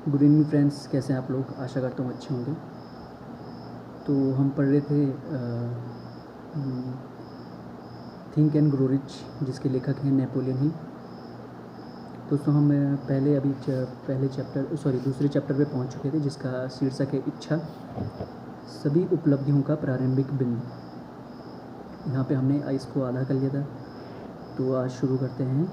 Good evening friends, कैसे हैं आप लोग। आशा करता हूँ अच्छे होंगे। तो हम पढ़ रहे थे थिंक एंड ग्रो रिच, जिसके लेखक हैं नेपोलियन हिल। दोस्तों हम दूसरे चैप्टर पे पहुँच चुके थे, जिसका शीर्षक है इच्छा, सभी उपलब्धियों का प्रारंभिक बिंदु। यहाँ पे हमने इसको आधा कर लिया था, तो आज शुरू करते हैं।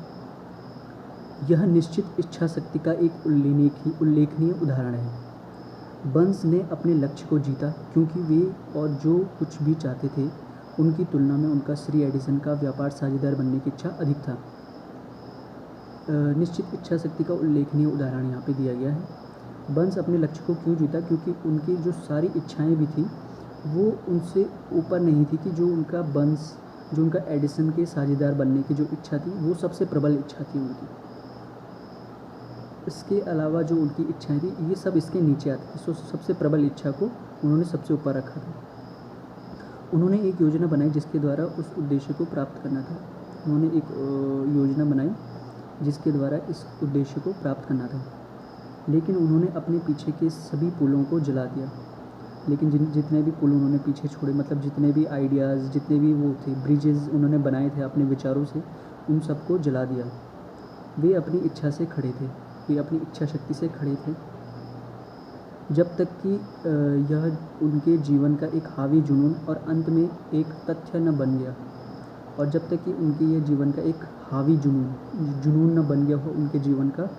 यह निश्चित इच्छा शक्ति का एक उल्लेखनीय उदाहरण है। बंस ने अपने लक्ष्य को जीता क्योंकि वे और जो कुछ भी चाहते थे उनकी तुलना में उनका श्री एडिसन का व्यापार साझेदार बनने की इच्छा अधिक था। निश्चित इच्छा शक्ति का उल्लेखनीय उदाहरण यहाँ पे दिया गया है। बंस अपने लक्ष्य को क्यों जीता? क्योंकि उनकी जो सारी इच्छाएं भी थी वो उनसे ऊपर नहीं थी, कि जो उनका एडिसन के साझेदार बनने की जो इच्छा थी वो सबसे प्रबल इच्छा थी उनकी। इसके अलावा जो उनकी इच्छाएं थी ये सब इसके नीचे आती थी। सबसे प्रबल इच्छा को उन्होंने सबसे ऊपर रखा था। उन्होंने एक योजना बनाई जिसके द्वारा उस उद्देश्य को प्राप्त करना था। उन्होंने एक योजना बनाई जिसके द्वारा इस उद्देश्य को प्राप्त करना था, लेकिन उन्होंने अपने पीछे के सभी पुलों को जला दिया। लेकिन जितने भी पुल उन्होंने पीछे छोड़े, मतलब जितने भी आइडियाज़, जितने भी वो थे ब्रिजेज़ उन्होंने बनाए थे अपने विचारों से, उन सबको जला दिया। वे अपनी इच्छा से खड़े थे, वे अपनी इच्छा शक्ति से खड़े थे, जब तक कि यह उनके जीवन का एक हावी जुनून और अंत में एक तथ्य न बन गया। और जब तक कि उनके ये जीवन का एक हावी जुनून न बन गया हो उनके जीवन का,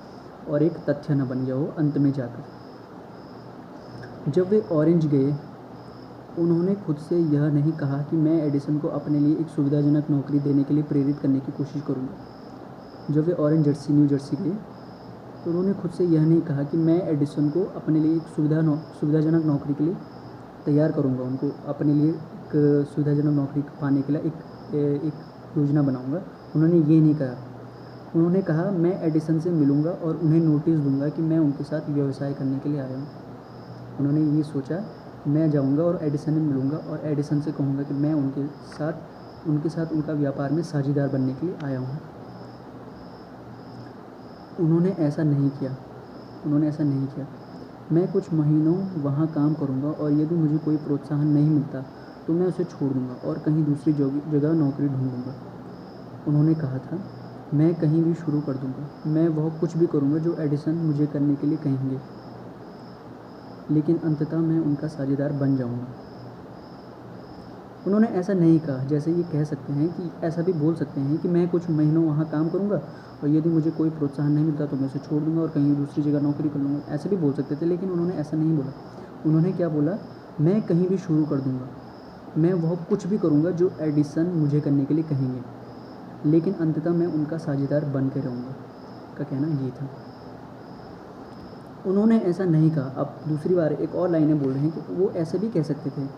और एक तथ्य न बन गया हो अंत में जाकर। जब वे ऑरेंज गए, उन्होंने खुद से यह नहीं कहा कि मैं एडिसन को अपने लिए एक सुविधाजनक नौकरी देने के लिए प्रेरित करने की कोशिश करूँगा। जब वे ऑरेंज न्यू जर्सी गए तो उन्होंने खुद से यह नहीं कहा कि मैं एडिसन को अपने लिए एक सुविधाजनक नौकरी के लिए तैयार करूँगा, उनको अपने लिए एक सुविधाजनक नौकरी पाने के लिए एक योजना बनाऊँगा। उन्होंने ये नहीं कहा। उन्होंने कहा मैं एडिसन से मिलूँगा और उन्हें नोटिस दूँगा कि मैं उनके साथ व्यवसाय करने के लिए आया हूँ। उन्होंने ये सोचा, मैं जाऊँगा और एडिसन से मिलूँगा और एडिसन से कहूँगा कि मैं उनके साथ उनका व्यापार में साझेदार बनने के लिए आया हूँ। उन्होंने ऐसा नहीं किया। मैं कुछ महीनों वहाँ काम करूँगा और यदि मुझे कोई प्रोत्साहन नहीं मिलता तो मैं उसे छोड़ दूँगा और कहीं दूसरी जगह नौकरी ढूँढूँगा। उन्होंने कहा था मैं कहीं भी शुरू कर दूँगा, मैं वह कुछ भी करूँगा जो एडिसन मुझे करने के लिए कहेंगे, लेकिन अंततः मैं उनका साझेदार बन जाऊँगा। उन्होंने ऐसा नहीं कहा। जैसे ये कह सकते हैं कि ऐसा भी बोल सकते हैं कि मैं कुछ महीनों वहाँ काम करूँगा और यदि मुझे कोई प्रोत्साहन नहीं मिलता तो मैं उसे छोड़ दूँगा और कहीं दूसरी जगह नौकरी कर लूँगा, ऐसे भी बोल सकते थे। लेकिन उन्होंने ऐसा नहीं बोला। उन्होंने क्या बोला? मैं कहीं भी शुरू कर दूँगा, मैं वह कुछ भी करूँगा जो एडिसन मुझे करने के लिए कहेंगे, लेकिन अंततः मैं उनका साझेदार बन के रहूँगा, का कहना ये था। उन्होंने ऐसा नहीं कहा। अब दूसरी बार एक और लाइनें बोल रहे हैं कि वो ऐसे भी कह सकते थे,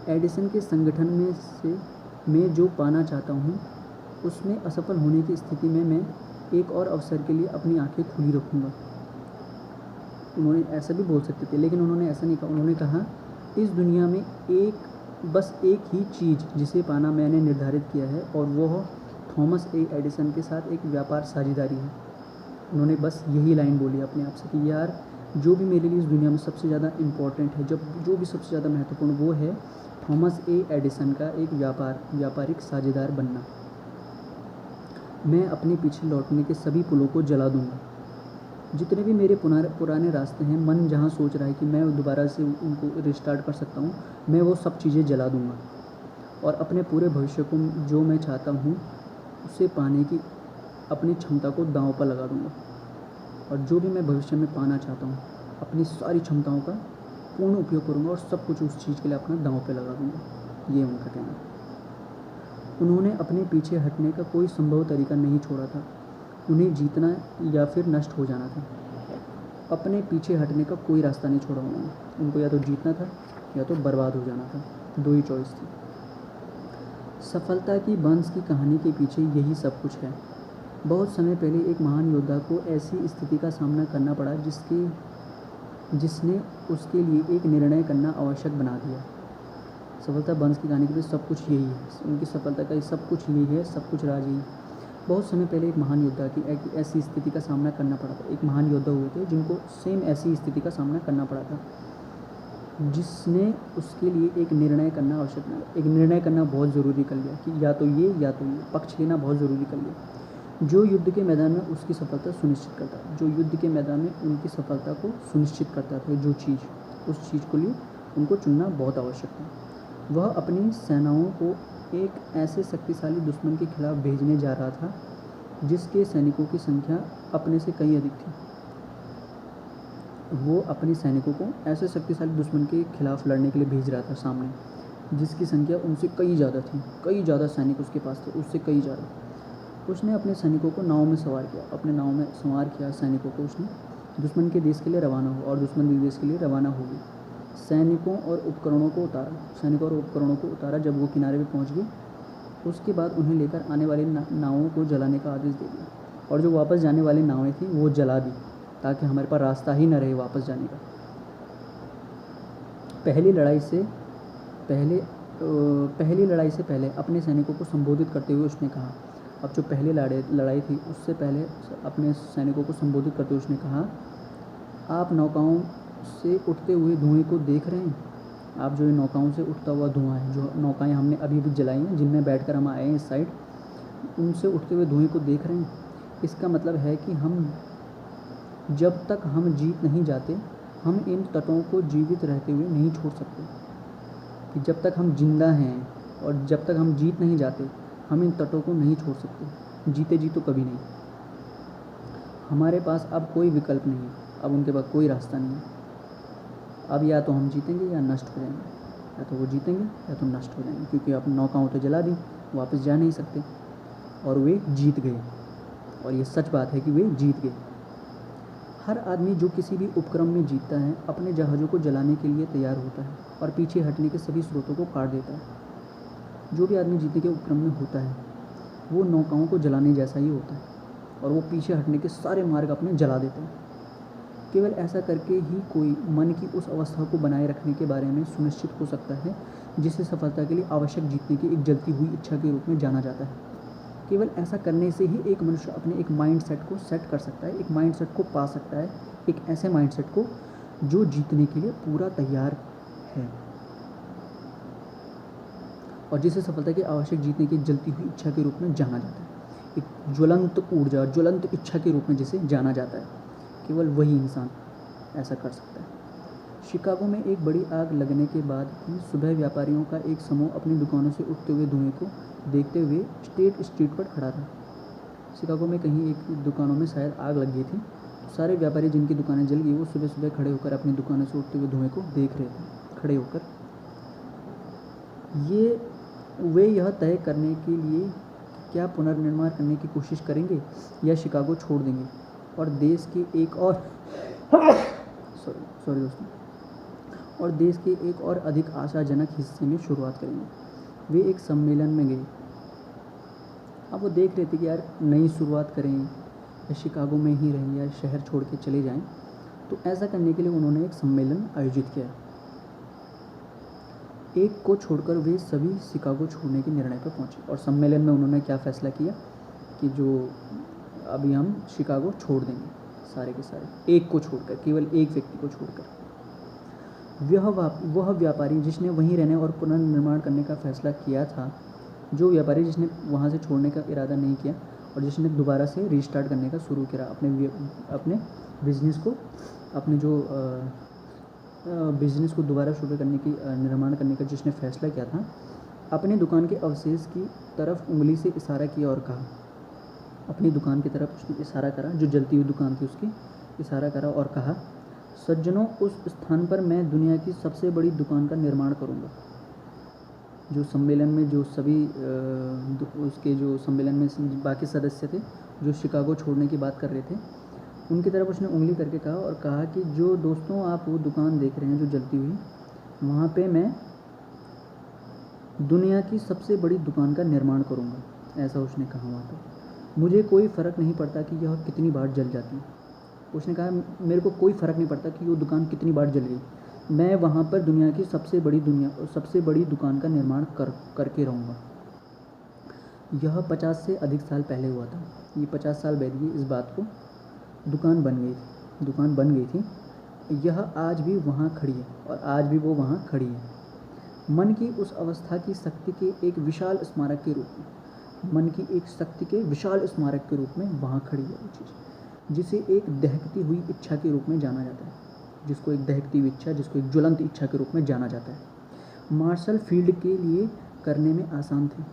एडिसन के संगठन में जो पाना चाहता हूँ उसमें असफल होने की स्थिति में मैं एक और अवसर के लिए अपनी आंखें खुली रखूँगा। उन्होंने ऐसा भी बोल सकते थे, लेकिन उन्होंने ऐसा नहीं कहा। उन्होंने कहा इस दुनिया में बस एक ही चीज़ जिसे पाना मैंने निर्धारित किया है और वह थॉमस ए एडिसन के साथ एक व्यापार साझेदारी है। उन्होंने बस यही लाइन बोली अपने आप से कि यार जो भी मेरे लिए इस दुनिया में सबसे ज़्यादा इम्पोर्टेंट है, जो भी सबसे ज़्यादा महत्वपूर्ण, वो है थॉमस ए एडिसन का एक व्यापारिक साझेदार बनना। मैं अपने पीछे लौटने के सभी पुलों को जला दूंगा। जितने भी मेरे पुराने रास्ते हैं, मन जहाँ सोच रहा है कि मैं दोबारा से उनको रिस्टार्ट कर सकता हूँ, मैं वो सब चीज़ें जला दूंगा और अपने पूरे भविष्य को जो मैं चाहता हूँ उसे पाने की अपनी क्षमता को दांव पर लगा दूंगा। और जो भी मैं भविष्य में पाना चाहता हूँ, अपनी सारी क्षमताओं का पूर्ण उपयोग करूँगा और सब कुछ उस चीज़ के लिए अपना दांव पे लगा दूँगा। ये उनका कहना। उन्होंने अपने पीछे हटने का कोई संभव तरीका नहीं छोड़ा था। उन्हें जीतना या फिर नष्ट हो जाना था। अपने पीछे हटने का कोई रास्ता नहीं छोड़ा उन्होंने। उनको या तो जीतना था या तो बर्बाद हो जाना था, दो ही चॉइस थी। सफलता की बंस की कहानी के पीछे यही सब कुछ है। बहुत समय पहले एक महान योद्धा को ऐसी स्थिति का सामना करना पड़ा जिसने उसके लिए एक निर्णय करना आवश्यक बना दिया। सफलता बंस की कहानी के पीछे सब कुछ यही है। उनकी सफलता का सब कुछ यही है, सब कुछ राज यही। बहुत समय पहले एक महान योद्धा की एक ऐसी स्थिति का सामना करना पड़ा था। एक महान योद्धा हुए थे जिनको सेम ऐसी स्थिति का सामना करना पड़ा था, जिसने उसके लिए एक निर्णय करना आवश्यक था। एक निर्णय करना बहुत ज़रूरी कर लिया कि या तो ये, पक्ष लेना बहुत ज़रूरी कर लिया। जो युद्ध के मैदान में उसकी सफलता सुनिश्चित करता था, जो युद्ध के मैदान में उनकी सफलता को सुनिश्चित करता था, जो चीज़, उस चीज़ के लिए उनको चुनना बहुत आवश्यक था। वह अपनी सेनाओं को एक ऐसे शक्तिशाली दुश्मन के खिलाफ भेजने जा रहा था जिसके सैनिकों की संख्या अपने से कई अधिक थी। वो अपने सैनिकों को ऐसे शक्तिशाली दुश्मन के खिलाफ लड़ने के लिए भेज रहा था सामने, जिसकी संख्या उनसे कई ज़्यादा थी। कई ज़्यादा सैनिक उसके पास थे, उससे कई ज़्यादा। उसने अपने सैनिकों को नाव में सवार किया, अपने नाव में सवार किया सैनिकों को उसने, दुश्मन के देश के लिए रवाना हुआ और दुश्मन के देश के लिए रवाना हो गई। सैनिकों और उपकरणों को उतारा। जब वो किनारे पे पहुंच गए, उसके बाद उन्हें लेकर आने वाली नावों को जलाने का आदेश दे दिया, और जो वापस जाने वाली नावें थी वो जला दी, ताकि हमारे पास रास्ता ही न रहे वापस जाने का। पहली लड़ाई से पहले अपने सैनिकों को संबोधित करते हुए उसने कहा, अब जो पहली लड़ाई थी उससे पहले अपने सैनिकों को संबोधित करते हुए उसने कहा, आप नौकाओं से उठते हुए धुएं को देख रहे हैं। आप जो नौकाओं से उठता हुआ धुआं है, जो नौकाएं हमने अभी भी जलाई हैं, जिनमें बैठकर हम आए हैं इस साइड, उनसे उठते हुए धुएं को देख रहे हैं। इसका मतलब है कि जब तक हम जीत नहीं जाते, हम इन तटों को जीवित रहते हुए नहीं छोड़ सकते। कि जब तक हम जिंदा हैं और जब तक हम जीत नहीं जाते, हम इन तटों को नहीं छोड़ सकते, जीते जी तो कभी नहीं। हमारे पास अब कोई विकल्प नहीं है, अब उनके पास कोई रास्ता नहीं है। अब या तो हम जीतेंगे या नष्ट हो जाएंगे, या तो वो जीतेंगे या तो नष्ट हो जाएंगे, क्योंकि अब नौकाओं तो जला दी, वापस जा नहीं सकते। और वे जीत गए, और ये सच बात है कि वे जीत गए। हर आदमी जो किसी भी उपक्रम में जीतता है, अपने जहाज़ों को जलाने के लिए तैयार होता है और पीछे हटने के सभी स्रोतों को काट देता है। जो भी आदमी जीतने के उपक्रम में होता है, वो नौकाओं को जलाने जैसा ही होता है, और वो पीछे हटने के सारे मार्ग अपने जला देता है। केवल ऐसा करके ही कोई मन की उस अवस्था को बनाए रखने के बारे में सुनिश्चित हो सकता है जिसे सफलता के लिए आवश्यक जीतने की एक जलती हुई इच्छा के रूप में जाना जाता है। केवल ऐसा करने से ही एक मनुष्य अपने एक माइंडसेट को सेट कर सकता है, एक माइंडसेट को पा सकता है, एक ऐसे माइंडसेट को जो जीतने के लिए पूरा तैयार है, और जिसे सफलता की आवश्यक जीतने की जलती हुई इच्छा के रूप में जाना जाता है। एक ज्वलंत ऊर्जा, ज्वलंत इच्छा के रूप में जिसे जाना जाता है। केवल वही इंसान ऐसा कर सकता है। शिकागो में एक बड़ी आग लगने के बाद की सुबह व्यापारियों का एक समूह अपनी दुकानों से उठते हुए धुएं को देखते हुए स्टेट स्ट्रीट पर खड़ा था। शिकागो में कहीं एक दुकानों में शायद आग लग गई थी, तो सारे व्यापारी जिनकी दुकानें जल गई, वो सुबह सुबह खड़े होकर अपनी दुकानों से उठते हुए धुएं को देख रहे थे। खड़े होकर वे यह तय करने के लिए क्या पुनर्निर्माण करने की कोशिश करेंगे या शिकागो छोड़ देंगे और देश के एक और और देश के एक और अधिक आशाजनक हिस्से में शुरुआत करेंगे। वे एक सम्मेलन में गए। अब वो देख रहे थे कि यार नई शुरुआत करें या शिकागो में ही रहें या शहर छोड़ के चले जाएं। तो ऐसा करने के लिए उन्होंने एक सम्मेलन आयोजित किया। एक को छोड़कर वे सभी शिकागो छोड़ने के निर्णय पर पहुंचे, और सम्मेलन में उन्होंने क्या फैसला किया कि जो अभी हम शिकागो छोड़ देंगे, सारे के सारे, एक को छोड़कर, केवल एक व्यक्ति को छोड़कर। वह व्यापारी जिसने वहीं रहने और पुनर्निर्माण करने का फैसला किया था, जो व्यापारी जिसने वहाँ से छोड़ने का इरादा नहीं किया और जिसने दोबारा से रीस्टार्ट करने का शुरू किया अपने बिजनेस को, अपने जो बिजनेस को दोबारा शुरू करने की निर्माण करने का जिसने फैसला किया था, अपनी दुकान के अवशेष की तरफ उंगली से इशारा किया और कहा, अपनी दुकान की तरफ उसने इशारा करा, जो जलती हुई दुकान थी उसकी इशारा करा और कहा, सज्जनों, उस स्थान पर मैं दुनिया की सबसे बड़ी दुकान का निर्माण करूंगा। जो सम्मेलन में जो सभी उसके जो सम्मेलन में बाकी सदस्य थे जो शिकागो छोड़ने की बात कर रहे थे, उनकी तरफ उसने उंगली करके कहा और कहा कि जो दोस्तों आप वो दुकान देख रहे हैं जो जलती हुई, वहाँ पे मैं दुनिया की सबसे बड़ी दुकान का निर्माण करूँगा। ऐसा उसने कहा वहाँ पर। मुझे कोई फ़र्क नहीं पड़ता कि यह कितनी बार जल जाती है। उसने कहा मेरे को कोई फ़र्क नहीं पड़ता कि वो दुकान कितनी बार जल गई, मैं वहाँ पर दुनिया की सबसे बड़ी दुकान का निर्माण करके रहूँगा। यह 50 से अधिक साल पहले हुआ था। ये 50 साल बैठ गई इस बात को, दुकान बन गई थी। यह आज भी वहाँ खड़ी है और आज भी वो वहाँ खड़ी है। मन की उस अवस्था की शक्ति के एक विशाल स्मारक के रूप में, मन की एक शक्ति के विशाल स्मारक के रूप में वहाँ खड़ी है वो चीज़, जिसे एक दहकती हुई इच्छा के रूप में जाना जाता है, जिसको एक दहकती हुई इच्छा, जिसको एक ज्वलंत इच्छा के रूप में जाना जाता है। मार्शल फील्ड के लिए करने में आसान थे,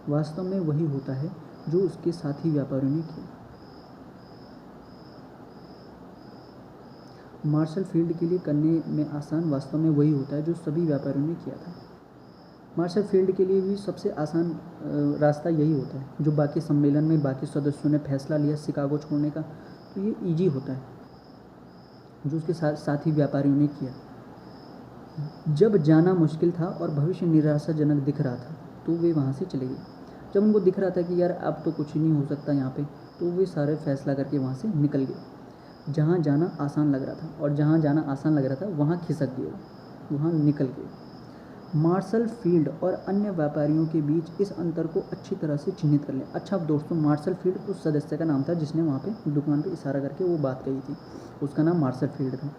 वास्तव में वही होता है जो उसके साथी व्यापारियों ने किया। मार्शल फील्ड के लिए करने में आसान, वास्तव में वही होता है जो सभी व्यापारियों ने किया था। मार्शल फील्ड के लिए भी सबसे आसान रास्ता यही होता है, जो बाकी सम्मेलन में बाकी सदस्यों ने फैसला लिया शिकागो छोड़ने का, तो ये इजी होता है, जो उसके साथी व्यापारियों ने किया। जब जाना मुश्किल था और भविष्य निराशाजनक दिख रहा था, तो वे वहाँ से चले गए। जब उनको दिख रहा था कि यार अब तो कुछ ही नहीं हो सकता यहाँ पे, तो वे सारे फैसला करके वहाँ से निकल गए। जहाँ जाना आसान लग रहा था, और जहाँ जाना आसान लग रहा था वहाँ खिसक गए, वहाँ निकल गए। मार्शल फील्ड और अन्य व्यापारियों के बीच इस अंतर को अच्छी तरह से चिन्हित कर लें। अच्छा दोस्तों, मार्शल फील्ड उस सदस्य का नाम था जिसने वहाँ पे दुकान पे इशारा करके वो बात कही थी, उसका नाम मार्शल फील्ड था।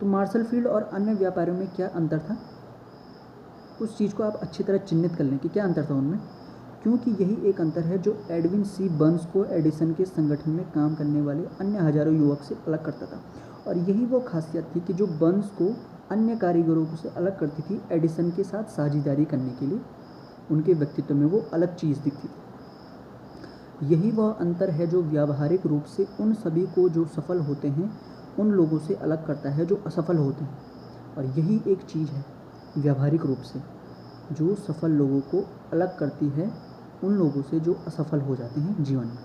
तो मार्शल फील्ड और अन्य व्यापारियों में क्या अंतर था, उस चीज़ को आप अच्छी तरह चिन्हित कर लें कि क्या अंतर था उनमें, क्योंकि यही एक अंतर है जो एडविन सी बर्न्स को एडिसन के संगठन में काम करने वाले अन्य हजारों युवक से अलग करता था। और यही वो खासियत थी कि जो बर्न्स को अन्य कारीगरों से अलग करती थी एडिसन के साथ साझेदारी करने के लिए, उनके व्यक्तित्व में वो अलग चीज़ दिखती थी। यही वह अंतर है जो व्यावहारिक रूप से उन सभी को जो सफल होते हैं उन लोगों से अलग करता है जो असफल होते हैं। और यही एक चीज़ है व्यावहारिक रूप से जो सफल लोगों को अलग करती है उन लोगों से जो असफल हो जाते हैं जीवन में।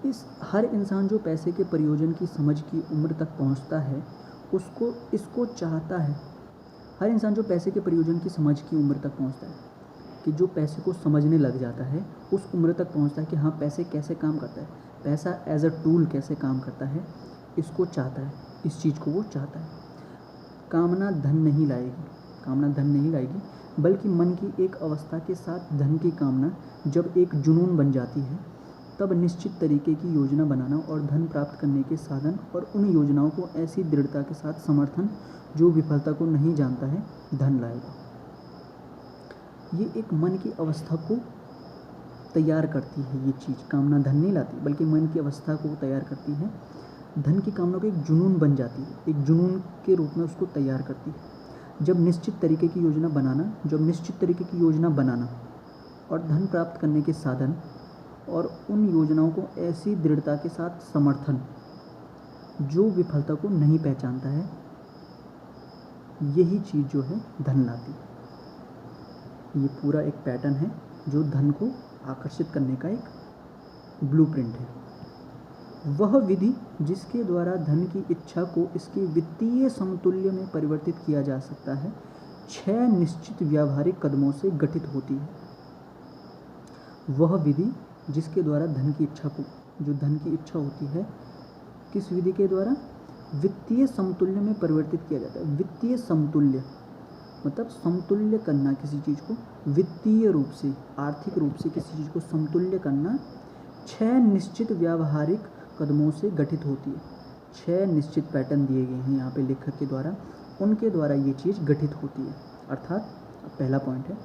इस हर इंसान जो पैसे के प्रयोजन की समझ की उम्र तक पहुंचता है उसको इसको चाहता है। हर इंसान जो पैसे के प्रयोजन की समझ की उम्र तक पहुंचता है, कि जो पैसे को समझने लग जाता है, उस उम्र तक पहुंचता है कि हाँ पैसे कैसे काम करता है, पैसा एज अ टूल कैसे काम करता है, इसको चाहता है, इस चीज़ को वो चाहता है। कामना धन नहीं लाएगी, बल्कि मन की एक अवस्था के साथ धन की कामना जब एक जुनून बन जाती है, तब निश्चित तरीके की योजना बनाना और धन प्राप्त करने के साधन और उन योजनाओं को ऐसी दृढ़ता के साथ समर्थन जो विफलता को नहीं जानता है, धन लाएगा। ये एक मन की अवस्था को तैयार करती है। ये चीज़ कामना धन नहीं लाती, बल्कि मन की अवस्था को तैयार करती है। धन की कामना को एक जुनून बन जाती है, एक जुनून के रूप में उसको तैयार करती है। जब निश्चित तरीके की योजना बनाना और धन प्राप्त करने के साधन और उन योजनाओं को ऐसी दृढ़ता के साथ समर्थन जो विफलता को नहीं पहचानता है, यही चीज़ जो है धन लाती है। ये पूरा एक पैटर्न है जो धन को आकर्षित करने का एक ब्लूप्रिंट है। वह विधि जिसके द्वारा धन की इच्छा को इसके वित्तीय समतुल्य में परिवर्तित किया जा सकता है, 6 निश्चित व्यावहारिक कदमों से गठित होती है। वह विधि जिसके द्वारा धन की इच्छा को, जो धन की इच्छा होती है, किस विधि के द्वारा, वित्तीय समतुल्य में परिवर्तित किया जाता है। वित्तीय समतुल्य मतलब समतुल्य करना किसी चीज़ को, वित्तीय रूप से, आर्थिक रूप से किसी चीज़ को समतुल्य करना 6 निश्चित व्यावहारिक कदमों से गठित होती है। 6 निश्चित पैटर्न दिए गए हैं यहाँ पे लेखक के द्वारा, उनके द्वारा ये चीज़ गठित होती है। अर्थात पहला पॉइंट है,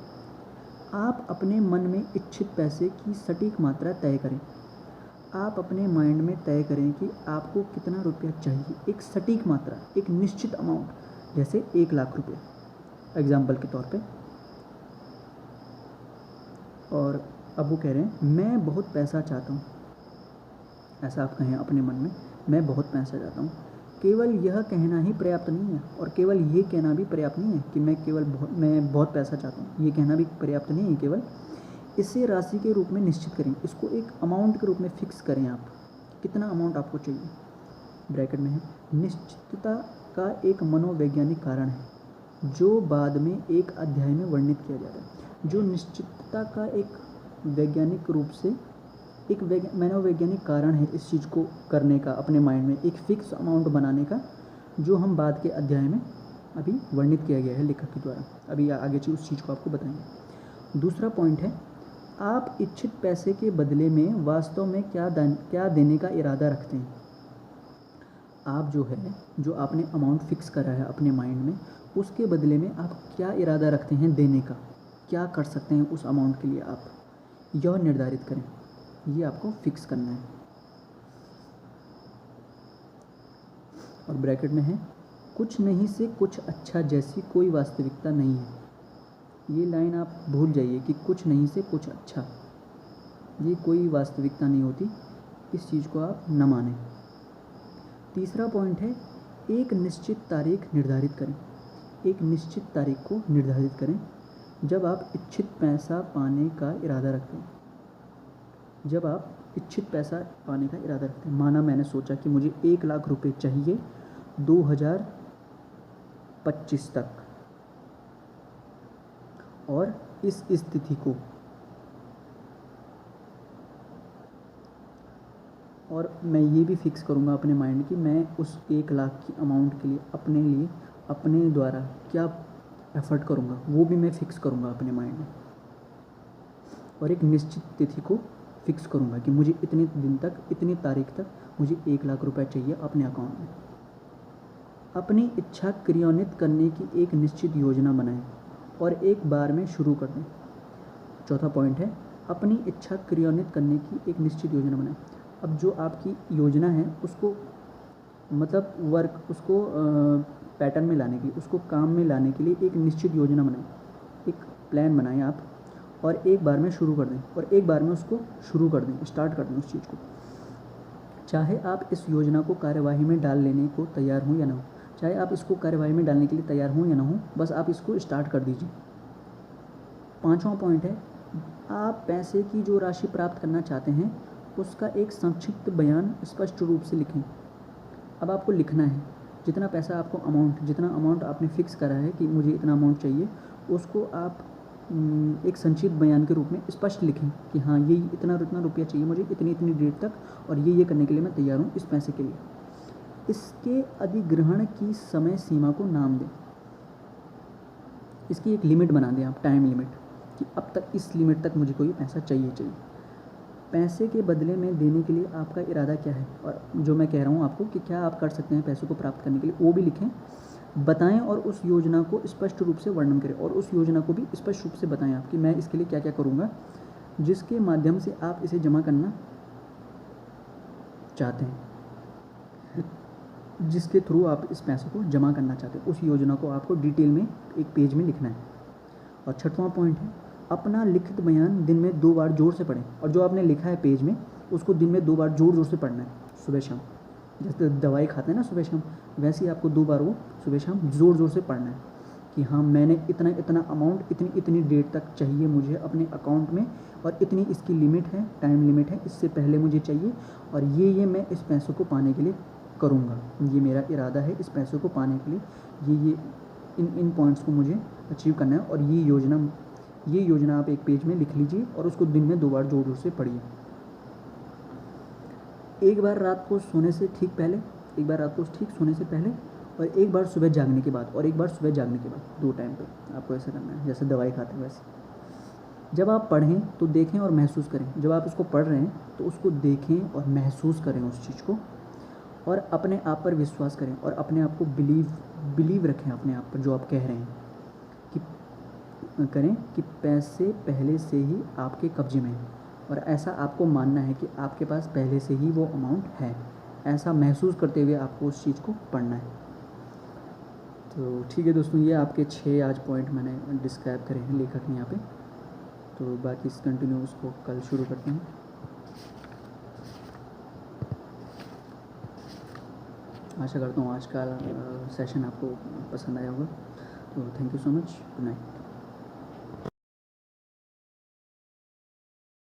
आप अपने मन में इच्छित पैसे की सटीक मात्रा तय करें। आप अपने माइंड में तय करें कि आपको कितना रुपया चाहिए, एक सटीक मात्रा, एक निश्चित अमाउंट, जैसे 1 लाख रुपये एग्जाम्पल के तौर पे। और अब वो कह रहे हैं मैं बहुत पैसा चाहता हूँ, ऐसा आप कहें अपने मन में, मैं बहुत पैसा चाहता हूँ। केवल यह कहना ही पर्याप्त नहीं है, और केवल ये कहना भी पर्याप्त नहीं है कि मैं बहुत पैसा चाहता हूँ, ये कहना भी पर्याप्त नहीं है। केवल इसे राशि के रूप में निश्चित करें, इसको एक अमाउंट के रूप में फिक्स करें। आप कितना अमाउंट आपको चाहिए, ब्रैकेट में है। निश्चितता का एक मनोवैज्ञानिक कारण है जो बाद में एक अध्याय में वर्णित किया जाता है। जो निश्चितता का एक वैज्ञानिक रूप से एक मनोवैज्ञानिक कारण है इस चीज़ को करने का, अपने माइंड में एक फ़िक्स अमाउंट बनाने का, जो हम बाद के अध्याय में अभी वर्णित किया गया है लेखक के द्वारा। अभी आगे उस चीज़ को आपको बताएंगे। दूसरा पॉइंट है, आप इच्छित पैसे के बदले में वास्तव में क्या देने का इरादा रखते हैं। आप जो आपने अमाउंट फिक्स करा है अपने माइंड में, उसके बदले में आप क्या इरादा रखते हैं देने का, क्या कर सकते हैं उस अमाउंट के लिए, आप यह निर्धारित करें। ये आपको फिक्स करना है। और ब्रैकेट में है, कुछ नहीं से कुछ अच्छा जैसी कोई वास्तविकता नहीं है। ये लाइन आप भूल जाइए कि कुछ नहीं से कुछ अच्छा, ये कोई वास्तविकता नहीं होती। इस चीज़ को आप न मानें। तीसरा पॉइंट है, एक निश्चित तारीख निर्धारित करें। एक निश्चित तारीख को निर्धारित करें जब आप इच्छित पैसा पाने का इरादा रखते हैं। जब आप इच्छित पैसा पाने का इरादा रखते हैं, माना मैंने सोचा कि मुझे 1 लाख रुपए चाहिए 2025 तक, और इस स्थिति को, और मैं ये भी फिक्स करूँगा अपने माइंड कि मैं उस 1 लाख की अमाउंट के लिए अपने द्वारा क्या एफर्ट करूँगा, वो भी मैं फिक्स करूँगा अपने माइंड में। और एक निश्चित तिथि को फिक्स करूँगा कि मुझे इतने दिन तक, इतनी तारीख तक मुझे 1 लाख रुपए चाहिए अपने अकाउंट में। अपनी इच्छा क्रियान्वित करने की एक निश्चित योजना बनाएं और एक बार में शुरू कर दें। चौथा पॉइंट है, अपनी इच्छा क्रियान्वित करने की एक निश्चित योजना बनाएं। अब जो आपकी योजना है उसको, मतलब वर्क, उसको पैटर्न में लाने के लिए, उसको काम में लाने के लिए एक निश्चित योजना बनाएं, एक प्लान बनाएं आप, और एक बार में शुरू कर दें, और एक बार में उसको शुरू कर दें, स्टार्ट कर दें उस चीज़ को। चाहे आप इस योजना को कार्यवाही में डाल लेने को तैयार हों या ना हो, चाहे आप इसको कार्यवाही में डालने के लिए तैयार हों या ना हो, बस आप इसको स्टार्ट कर दीजिए। पाँचवां पॉइंट है, आप पैसे की जो राशि प्राप्त करना चाहते हैं उसका एक संक्षिप्त बयान स्पष्ट रूप से लिखें। अब आपको लिखना है जितना पैसा आपको जितना अमाउंट आपने फिक्स करा है कि मुझे इतना अमाउंट चाहिए, उसको आप एक संक्षिप्त बयान के रूप में स्पष्ट लिखें कि हाँ, ये इतना रुपया चाहिए मुझे इतनी डेट तक, और ये करने के लिए मैं तैयार हूँ इस पैसे के लिए। इसके अधिग्रहण की समय सीमा को नाम दें। इसकी एक लिमिट बना दें आप, टाइम लिमिट, कि अब तक इस लिमिट तक मुझे कोई पैसा चाहिए। पैसे के बदले में देने के लिए आपका इरादा क्या है, और जो मैं कह रहा हूँ आपको कि क्या आप कर सकते हैं पैसों को प्राप्त करने के लिए, वो भी लिखें, बताएं, और उस योजना को स्पष्ट रूप से वर्णन करें, और उस योजना को भी स्पष्ट रूप से बताएं आप कि मैं इसके लिए क्या क्या करूँगा, जिसके माध्यम से आप इसे जमा करना चाहते हैं, जिसके थ्रू आप इस पैसों को जमा करना चाहते हैं। उस योजना को आपको डिटेल में एक पेज में लिखना है। और छठवां पॉइंट है, अपना लिखित बयान दिन में 2 बार जोर से पढ़ें, और जो आपने लिखा है पेज में उसको दिन में 2 बार जोर से पढ़ना है, सुबह शाम। जैसे दवाई खाते हैं ना सुबह शाम, वैसे ही आपको 2 बार वो सुबह शाम जोर से पढ़ना है कि हाँ, मैंने इतना अमाउंट इतनी डेट तक चाहिए मुझे अपने अकाउंट में, और इतनी इसकी लिमिट है, टाइम लिमिट है, इससे पहले मुझे चाहिए, और ये मैं इस पैसों को पाने के लिए करूँगा, ये मेरा इरादा है इस पैसों को पाने के लिए, ये इन पॉइंट्स को मुझे अचीव करना है। और ये योजना आप एक पेज में लिख लीजिए और उसको दिन में 2 बार जोर से पढ़िए। एक बार रात को सोने से ठीक सोने से पहले, और एक बार सुबह जागने के बाद, और एक बार सुबह जागने के बाद, 2 टाइम पे आपको ऐसा करना है, जैसे दवाई खाते हैं वैसे। जब आप पढ़ें तो देखें और महसूस करें, जब आप इसको पढ़ रहे हैं तो उसको देखें और महसूस करें उस चीज़ को, और अपने आप पर विश्वास करें, और अपने आप को बिलीव रखें अपने आप पर, जो आप कह रहे हैं कि पैसे पहले से ही आपके कब्जे में हैं, और ऐसा आपको मानना है कि आपके पास पहले से ही वो अमाउंट है। ऐसा महसूस करते हुए आपको उस चीज़ को पढ़ना है। तो ठीक है दोस्तों, ये आपके 6 आज पॉइंट मैंने डिस्क्राइब करे हैं लेखक ने यहाँ पे। तो बाकी इस कंटिन्यू उसको कल शुरू करते हैं। आशा करता हूँ आज का सेशन आपको पसंद आया होगा। तो thank you so much, good night.